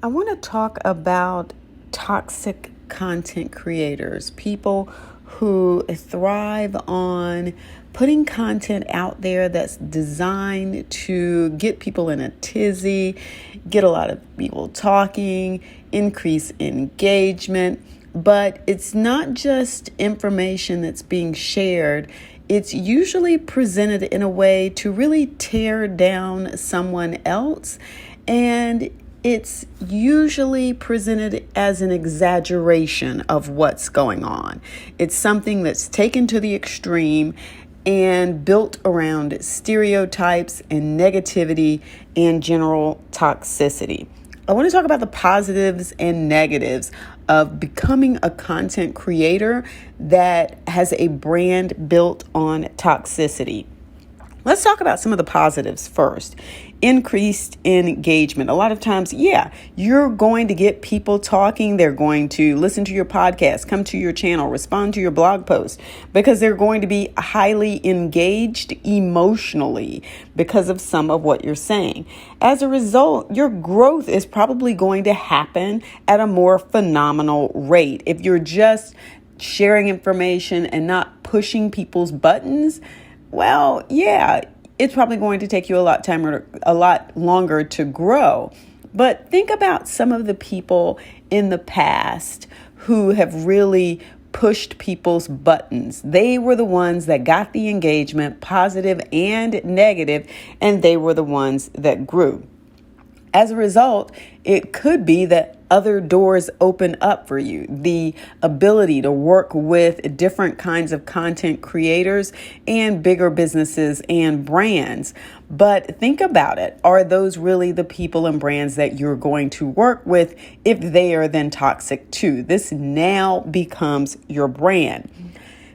I want to talk about toxic content creators, people who thrive on putting content out there that's designed to get people in a tizzy, get a lot of people talking, increase engagement. But it's not just information that's being shared. It's usually presented in a way to really tear down someone else, and it's usually presented as an exaggeration of what's going on. It's something that's taken to the extreme and built around stereotypes and negativity and general toxicity. I want to talk about the positives and negatives of becoming a content creator that has a brand built on toxicity. Let's talk about some of the positives first. Increased engagement. A lot of times, you're going to get people talking. They're going to listen to your podcast, come to your channel, respond to your blog post, because they're going to be highly engaged emotionally because of some of what you're saying. As a result, your growth is probably going to happen at a more phenomenal rate. If you're just sharing information and not pushing people's buttons, well, it's probably going to take you a lot longer to grow. But think about some of the people in the past who have really pushed people's buttons. They were the ones that got the engagement, positive and negative, and they were the ones that grew. As a result, it could be that other doors open up for you. The ability to work with different kinds of content creators and bigger businesses and brands. But think about it. Are those really the people and brands that you're going to work with if they are then toxic too? This now becomes your brand.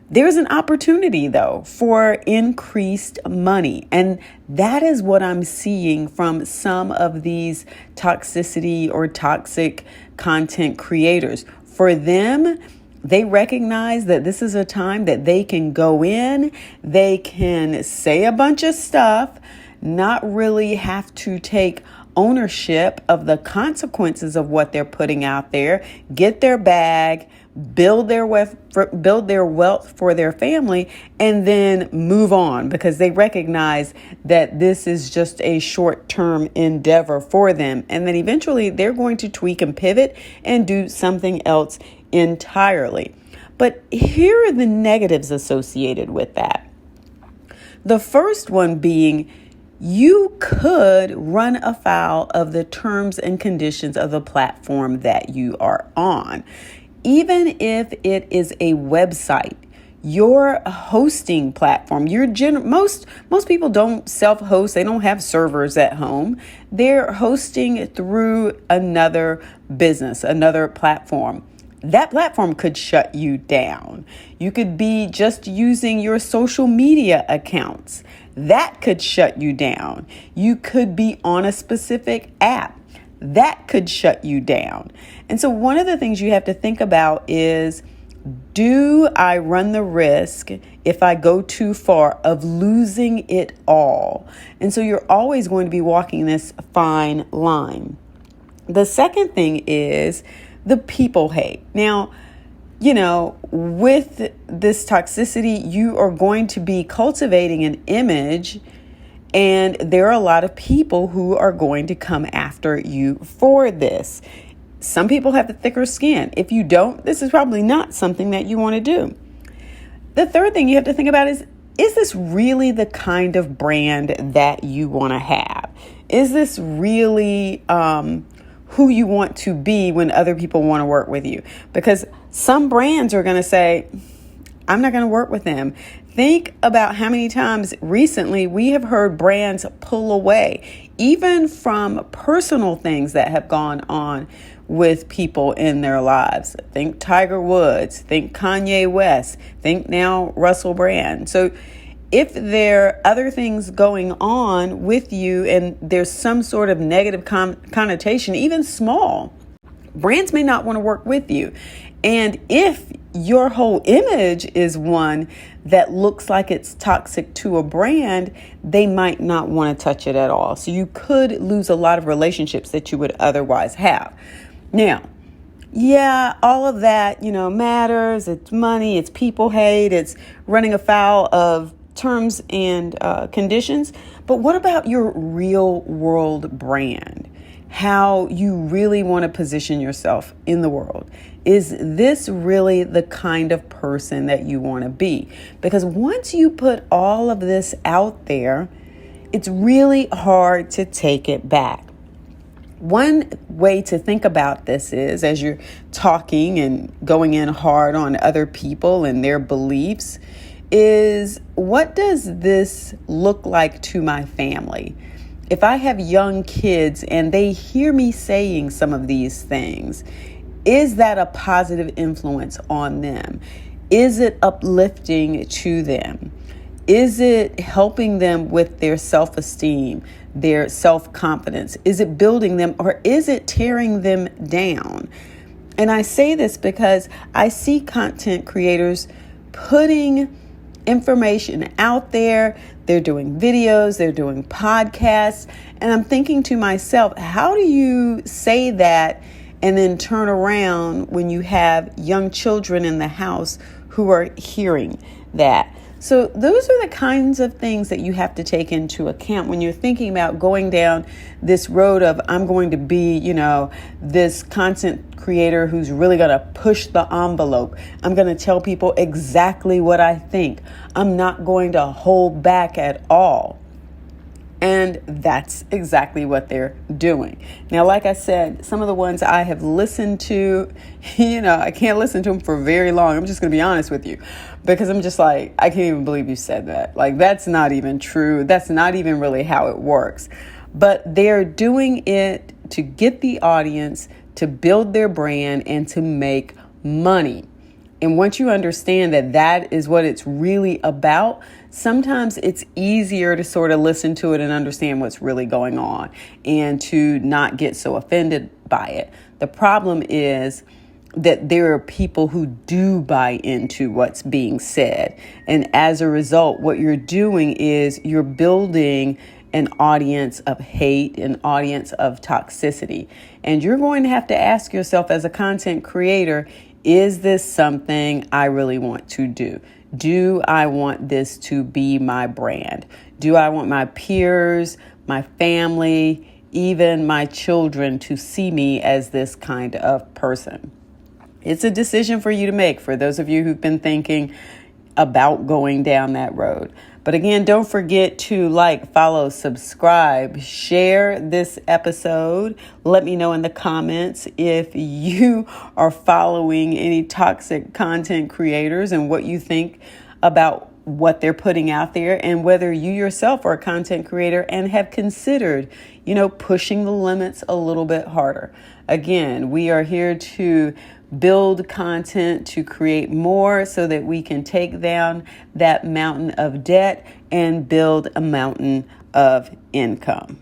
There's an opportunity, though, for increased money. And that is what I'm seeing from some of these toxicity or toxic content creators. For them, they recognize that this is a time that they can go in, they can say a bunch of stuff, not really have to take ownership of the consequences of what they're putting out there, get their bag, build their wealth for their family, and then move on, because they recognize that this is just a short-term endeavor for them. And then eventually they're going to tweak and pivot and do something else entirely. But here are the negatives associated with that. The first one being, you could run afoul of the terms and conditions of the platform that you are on. Even if it is a website, your hosting platform, most people don't self-host. They don't have servers at home. They're hosting through another business, another platform. That platform could shut you down. You could be just using your social media accounts. That could shut you down. You could be on a specific app. That could shut you down. And so one of the things you have to think about is, do I run the risk, if I go too far, of losing it all? And so you're always going to be walking this fine line. The second thing is the people hate. Now, with this toxicity, you are going to be cultivating an image, and there are a lot of people who are going to come after you for this. Some people have the thicker skin. If you don't, this is probably not something that you want to do. The third thing you have to think about is this really the kind of brand that you want to have? Is this really who you want to be when other people want to work with you? Because some brands are going to say, I'm not going to work with them. Think about how many times recently we have heard brands pull away, even from personal things that have gone on with people in their lives. Think Tiger Woods, think Kanye West, think now Russell Brand. So if there are other things going on with you and there's some sort of negative connotation, even small, brands may not want to work with you. And if your whole image is one that looks like it's toxic to a brand, they might not want to touch it at all. So you could lose a lot of relationships that you would otherwise have. Now, yeah, all of that, matters. It's money, it's people hate, it's running afoul of terms and conditions. But what about your real world brand? How you really want to position yourself in the world? Is this really the kind of person that you want to be? Because once you put all of this out there, it's really hard to take it back. One way to think about this is, as you're talking and going in hard on other people and their beliefs, is what does this look like to my family? If I have young kids and they hear me saying some of these things, is that a positive influence on them? Is it uplifting to them? Is it helping them with their self-esteem, their self-confidence? Is it building them, or is it tearing them down? And I say this because I see content creators putting information out there. They're doing videos, they're doing podcasts, and I'm thinking to myself, how do you say that and then turn around when you have young children in the house who are hearing that? So those are the kinds of things that you have to take into account when you're thinking about going down this road of, I'm going to be, this content creator who's really going to push the envelope. I'm going to tell people exactly what I think. I'm not going to hold back at all. And that's exactly what they're doing. Now, like I said, some of the ones I have listened to, I can't listen to them for very long. I'm just going to be honest with you, because I'm just like, I can't even believe you said that. Like, that's not even true. That's not even really how it works. But they're doing it to get the audience, to build their brand, and to make money. And once you understand that that is what it's really about, sometimes it's easier to sort of listen to it and understand what's really going on and to not get so offended by it. The problem is that there are people who do buy into what's being said. And as a result, what you're doing is you're building an audience of hate, an audience of toxicity. And you're going to have to ask yourself as a content creator, is this something I really want to do? Do I want this to be my brand? Do I want my peers, my family, even my children to see me as this kind of person? It's a decision for you to make, for those of you who've been thinking about going down that road. But again, don't forget to like, follow, subscribe, share this episode. Let me know in the comments if you are following any toxic content creators and what you think about what they're putting out there, and whether you yourself are a content creator and have considered, pushing the limits a little bit harder. Again, we are here to build content, to create more so that we can take down that mountain of debt and build a mountain of income.